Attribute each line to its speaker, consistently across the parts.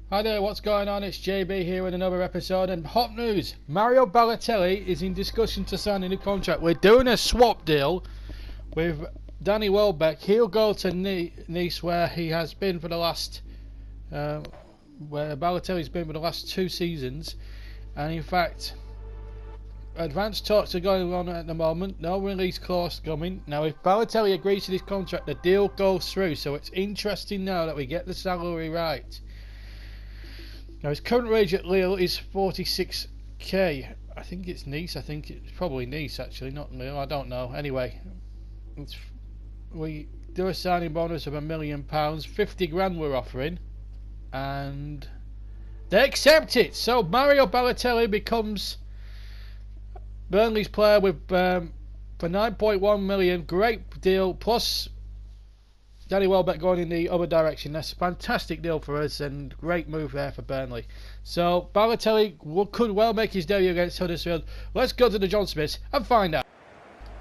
Speaker 1: Hi there, what's going on? It's JB here with another episode, and hot news, Mario Balotelli is in discussion to sign a new contract. We're doing a swap deal with Danny Welbeck. He'll go to Nice, where he has been for the last where Balotelli's been for the last 2 seasons, and in fact advanced talks are going on at the moment. No release clause coming. Now if Balotelli agrees to this contract, the deal goes through, so it's interesting now that we get the salary right. Now his current wage at Lille is 46k. I think it's Nice. I think it's probably Nice actually, not Lille. I don't know. Anyway, we do a signing bonus of £1 million, 50 grand we're offering, and they accept it. So Mario Balotelli becomes Burnley's player with for 9.1 million. Great deal, plus Danny Welbeck going in the other direction. That's a fantastic deal for us and great move there for Burnley. So Balotelli could well make his debut against Huddersfield. Let's go to the John Smiths and find out.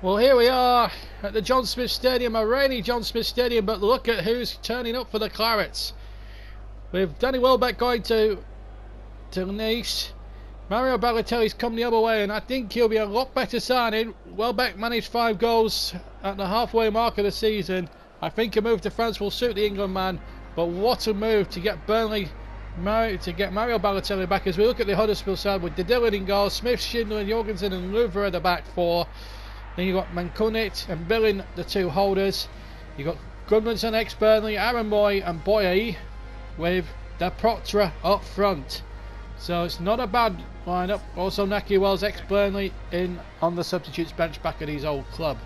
Speaker 1: Well, here we are at the John Smith Stadium, a rainy John Smith Stadium, but look at who's turning up for the Clarets. With Danny Welbeck going to Nice, Mario Balotelli's come the other way, and I think he'll be a lot better signing. Welbeck managed 5 goals at the halfway mark of the season. I think a move to France will suit the England man, but what a move to get Mario Balotelli back. As we look at the Huddersfield side with De Dillon in goal, Smith, Schindler, Jorgensen and Louvre at the back 4. Then you've got Mankunit and Billing, the 2 holders. You've got Goodmanson, ex-Burnley, Aaron Moy and Boye with the Proctor up front. So it's not a bad lineup. Also Naki Wells, ex-Burnley, in on the substitutes bench back at his old club.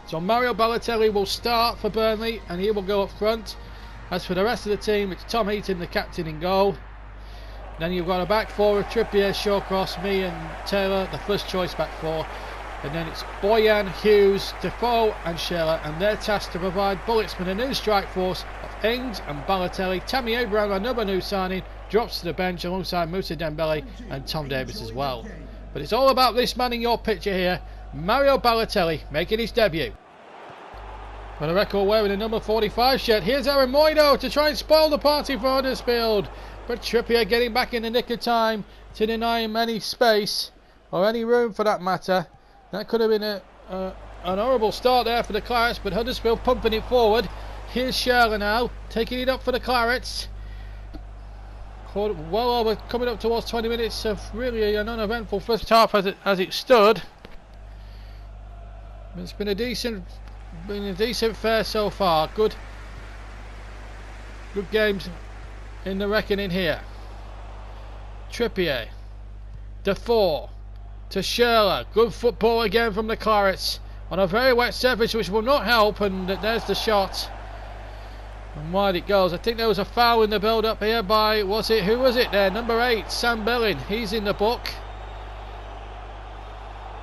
Speaker 1: So Mario Balotelli will start for Burnley and he will go up front. As for the rest of the team, it's Tom Heaton, the captain, in goal. Then you've got a back 4 of Trippier, Shawcross, me and Taylor, the first choice back 4. And then it's Boyan, Hughes, Defoe and Scheller, and they're tasked to provide bullets with a new strike force of Ings and Balotelli. Tammy Abraham, another new signing, drops to the bench alongside Moussa Dembele and Tom Davies as well. But it's all about this man in your picture here, Mario Balotelli, making his debut. For the record, wearing the number 45 shirt, here's Aaron Moyno to try and spoil the party for Huddersfield. But Trippier getting back in the nick of time to deny him any space, or any room for that matter. That could have been an horrible start there for the Clarets, but Huddersfield pumping it forward. Here's Scheller now, taking it up for the Clarets. Well over, coming up towards 20 minutes of really an uneventful first half as it stood. It's been a decent fare so far. Good games in the reckoning here. Trippier, Defoe to Scheller. Good football again from the Clarets on a very wet surface, which will not help, and there's the shot. And wide it goes. I think there was a foul in the build up here by, who was it there? Number 8, Sam Billing. He's in the book.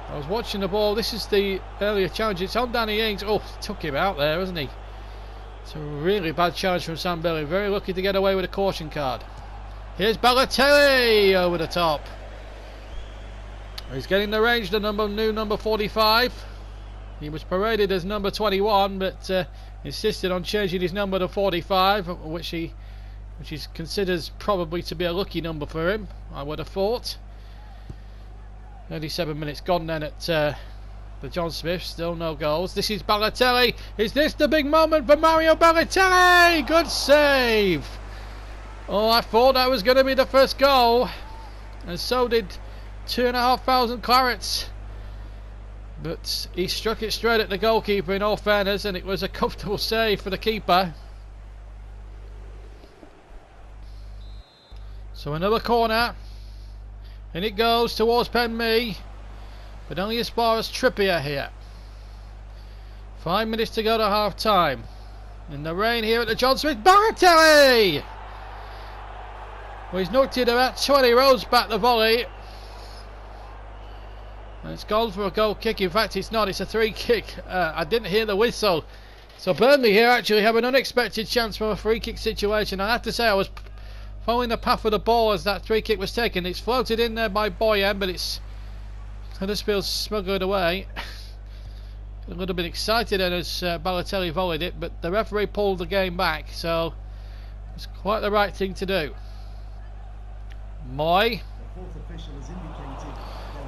Speaker 1: I was watching the ball. This is the earlier challenge. It's on Danny Ings. Oh, took him out there, hasn't he? It's a really bad challenge from Sam Billing. Very lucky to get away with a caution card. Here's Balotelli over the top. He's getting the range, the new number 45. He was paraded as number 21, but insisted on changing his number to 45, which he considers probably to be a lucky number for him, I would have thought. 37 minutes gone then at the John Smith, still no goals. This is Balotelli. Is this the big moment for Mario Balotelli? Good save. Oh, I thought that was going to be the first goal, and so did 2,500 Clarets. But he struck it straight at the goalkeeper, in all fairness, and it was a comfortable save for the keeper. So another corner, and it goes towards Penme, but only as far as Trippier here. 5 minutes to go to half time. In the rain here at the John Smith. Balotelli! Well, he's knocked it about 20 rows back the volley. And it's gone for a goal kick. In fact, it's not. It's a 3 kick. I didn't hear the whistle. So Burnley here actually have an unexpected chance from a free kick situation. I have to say I was following the path of the ball as that 3 kick was taken. It's floated in there by Boyan, but it's Huddersfield smuggled away. A little bit excited as Balotelli volleyed it, but the referee pulled the game back. So It's quite the right thing to do. Moy.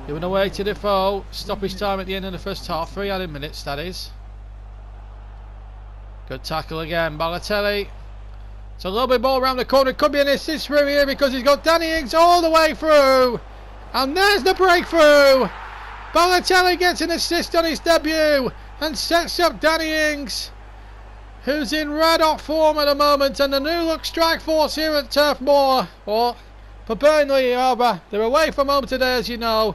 Speaker 1: Giving away to Defoe. Stoppage time at the end of the first half. 3 added minutes, that is. Good tackle again. Balotelli. It's a little bit more around the corner. It could be an assist for him here because he's got Danny Ings all the way through. And there's the breakthrough. Balotelli gets an assist on his debut and sets up Danny Ings, who's in red hot form at the moment. And the new look strike force here at Turf Moor, or for Burnley rather. They're away from home today, as you know.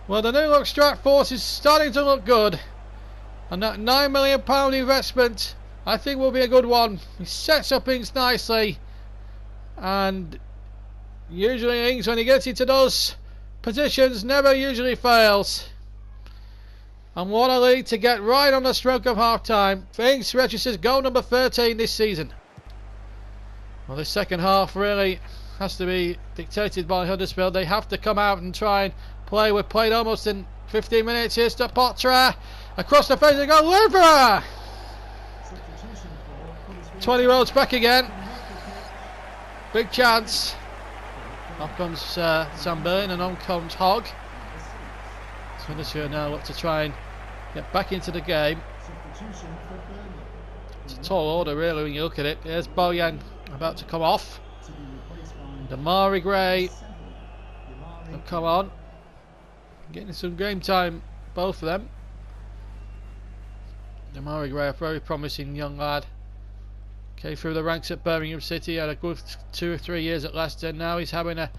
Speaker 1: Well, the new look strike force is starting to look good. And that £9 million investment, I think, will be a good one. He sets up Ings nicely, and usually Ings, when he gets into those positions, never usually fails. And what a lead to get right on the stroke of half time. Ings registers goal number 13 this season. Well, this second half really has to be dictated by Huddersfield. They have to come out and try and play. We've played almost in 15 minutes. Here's to Potter. Across the face, they go Liver. 20 roads back again. Big chance. Off comes Sam Burn, and on comes Hogg. So Huddersfield now look to try and get back into the game. It's a tall order really when you look at it. There's Boyan about to come off. Damari Gray will come on. Getting some game time, both of them. Damari Gray, a very promising young lad. Came through the ranks at Birmingham City, had a good 2 or 3 years at Leicester. Now he's having a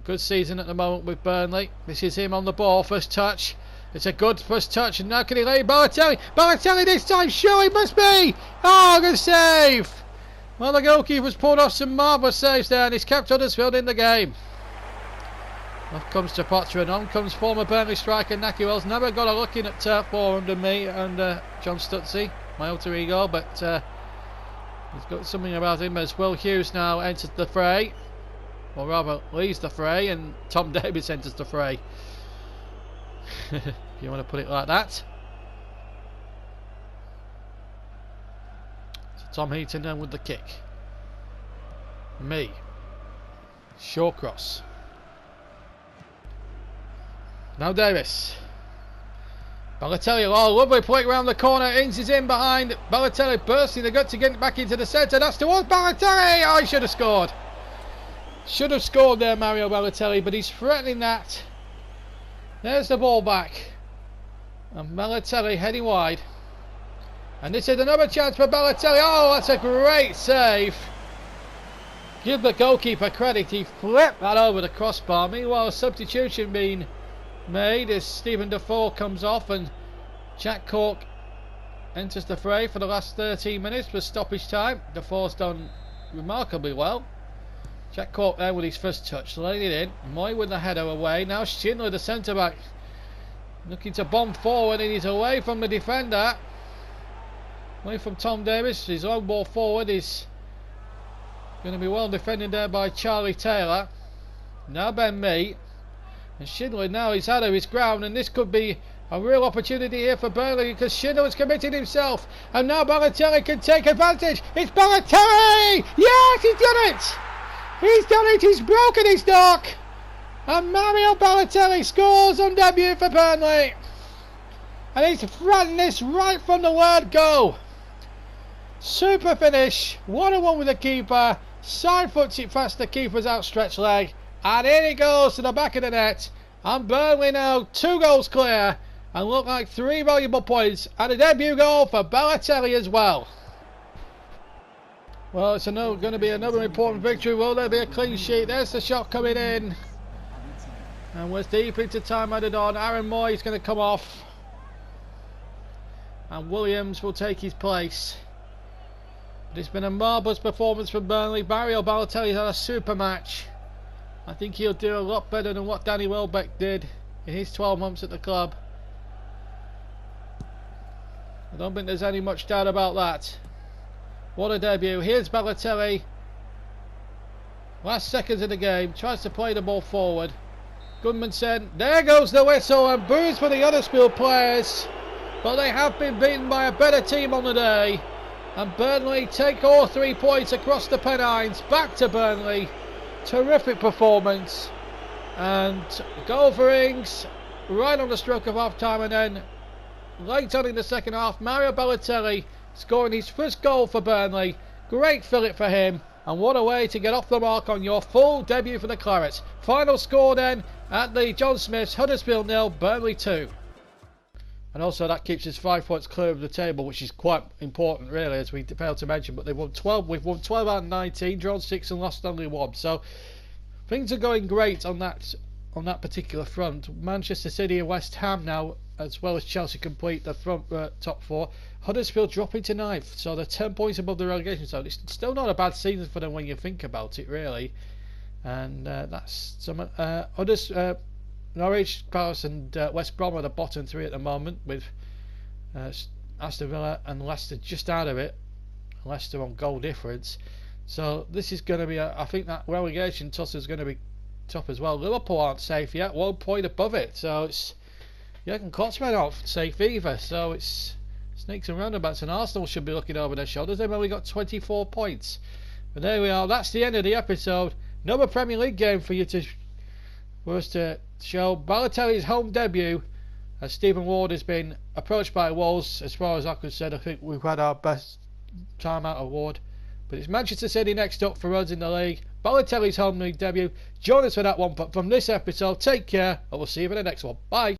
Speaker 1: good season at the moment with Burnley. This is him on the ball, first touch. It's a good first touch, and now can he lay Balotelli? Balotelli this time, sure it must be! Oh, good save! Well, the goalkeeper's pulled off some marvellous saves there, and he's kept Huddersfield in the game. Off comes to Potter, and on comes former Burnley striker Naki Wells. Never got a look in at Turf Moor under me and John Stutzy, my alter ego, but he's got something about him as Will Hughes now enters the fray. Or rather, leaves the fray, and Tom Davis enters the fray. If you want to put it like that. So Tom Heaton then with the kick. Me. Shawcross. Now Davis. Balotelli, oh, lovely play around the corner. Ings is in behind. Balotelli bursting the gut to get back into the centre. That's towards Balotelli. Oh, he should have scored. Should have scored there, Mario Balotelli, but he's threatening that. There's the ball back. And Balotelli heading wide. And this is another chance for Balotelli. Oh, that's a great save. Give the goalkeeper credit. He flipped that over the crossbar. Meanwhile, a substitution being made as Stephen Defoe comes off and Jack Cork enters the fray for the last 13 minutes for stoppage time. Defoe's done remarkably well. Jack Cork there with his first touch, laying it in. Moy with the header away. Now Schindler, the centre back, looking to bomb forward, and he's away from the defender. Away from Tom Davis. His own ball forward is going to be well defended there by Charlie Taylor. Now Ben Mee. And Schindler now he's out of his ground, and this could be a real opportunity here for Burnley because Schindler has committed himself. And now Balotelli can take advantage. It's Balotelli! Yes, he's done it! He's done it, he's broken his dock! And Mario Balotelli scores on debut for Burnley. And he's threatened this right from the word go. Super finish, 1-on-1 with the keeper, side foots it past the keeper's outstretched leg, and in it goes to the back of the net. And Burnley now 2 goals clear, and look like 3 valuable points, and a debut goal for Balotelli as well. Well, it's going to be another important victory. Will there be a clean sheet? There's the shot coming in. And we're deep into time added on. Aaron Moy is going to come off. And Williams will take his place. But it's been a marvellous performance from Burnley. Mario Balotelli's had a super match. I think he'll do a lot better than what Danny Welbeck did in his 12 months at the club. I don't think there's any much doubt about that. What a debut. Here's Balotelli. Last seconds of the game. Tries to play the ball forward. Goodmanson. There goes the whistle, and boos for the Huddersfield players. But they have been beaten by a better team on the day. And Burnley take all 3 points across the Pennines. Back to Burnley. Terrific performance. And goal for Ings right on the stroke of half time, and then late on in the second half, Mario Balotelli scoring his first goal for Burnley. Great fillip for him, and what a way to get off the mark on your full debut for the Clarets. Final score then at the John Smiths: Huddersfield 0, Burnley 2. And also that keeps us 5 points clear of the table, which is quite important really, as we failed to mention. But they've won 12. We've won 12 out of 19, drawn 6 and lost only 1. So things are going great on that particular front. Manchester City and West Ham now, as well as Chelsea, complete the front top 4. Huddersfield dropping to 9th, so they're 10 points above the relegation zone. It's still not a bad season for them when you think about it, really. And that's some Norwich, Palace and West Brom are the bottom 3 at the moment, with Aston Villa and Leicester just out of it. Leicester on goal difference. So this is going to be I think that relegation tussle is going to be tough as well. Liverpool aren't safe yet, 1 point above it. So it's Jurgen Klopp's aren't safe either. So it's snakes and roundabouts, and Arsenal should be looking over their shoulders. They've only got 24 points. But there we are. That's the end of the episode. Another Premier League game for us to show. Balotelli's home debut, as Stephen Ward has been approached by Wolves. As far as I could say, I think we've had our best time out of Ward. But it's Manchester City next up for us in the league. Balotelli's home league debut. Join us for that one. But from this episode, take care, and we'll see you for the next one. Bye.